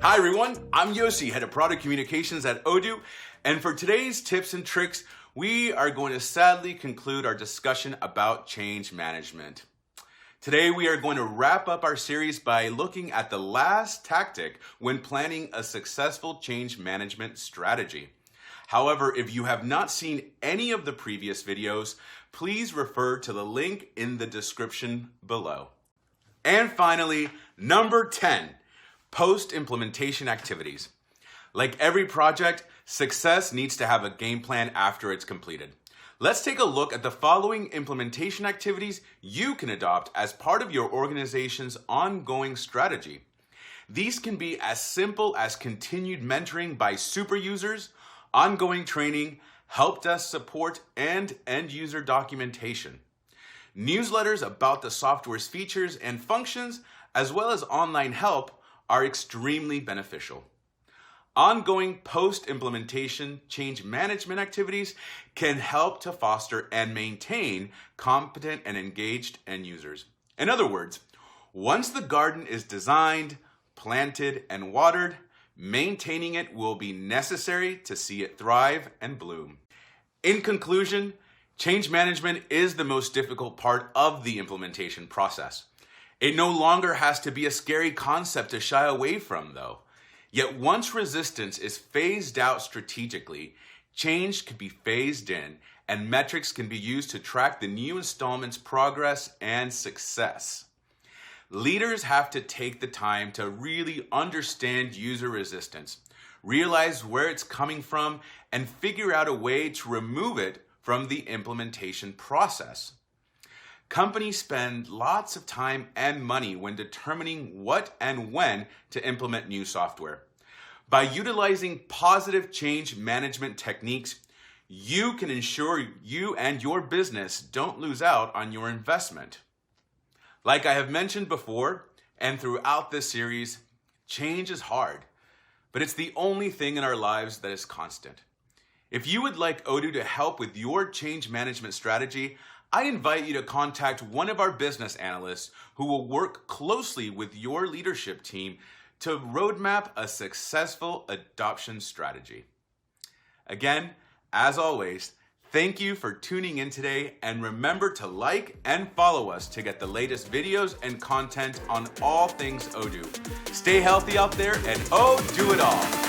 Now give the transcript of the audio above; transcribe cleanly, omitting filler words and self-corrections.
Hi everyone, I'm Yossi, Head of Product Communications at Odoo, and for today's tips and tricks, we are going to sadly conclude our discussion about change management. Today we are going to wrap up our series by looking at the last tactic when planning a successful change management strategy. However, if you have not seen any of the previous videos, please refer to the link in the description below. And finally, number 10. Post-implementation activities. Like every project, success needs to have a game plan after it's completed. Let's take a look at the following implementation activities you can adopt as part of your organization's ongoing strategy. These can be as simple as continued mentoring by super users, ongoing training, help desk support, and end-user documentation. Newsletters about the software's features and functions, as well as online help, are extremely beneficial. Ongoing post-implementation change management activities can help to foster and maintain competent and engaged end users. In other words, once the garden is designed, planted, and watered, maintaining it will be necessary to see it thrive and bloom. In conclusion, change management is the most difficult part of the implementation process. It no longer has to be a scary concept to shy away from, though. Yet once resistance is phased out strategically, change can be phased in, and metrics can be used to track the new installment's progress and success. Leaders have to take the time to really understand user resistance, realize where it's coming from, and figure out a way to remove it from the implementation process. Companies spend lots of time and money when determining what and when to implement new software. By utilizing positive change management techniques, you can ensure you and your business don't lose out on your investment. Like I have mentioned before and throughout this series, change is hard, but it's the only thing in our lives that is constant. If you would like Odoo to help with your change management strategy, I invite you to contact one of our business analysts who will work closely with your leadership team to roadmap a successful adoption strategy. Again, as always, thank you for tuning in today, and remember to like and follow us to get the latest videos and content on all things Odoo. Stay healthy out there and do it all.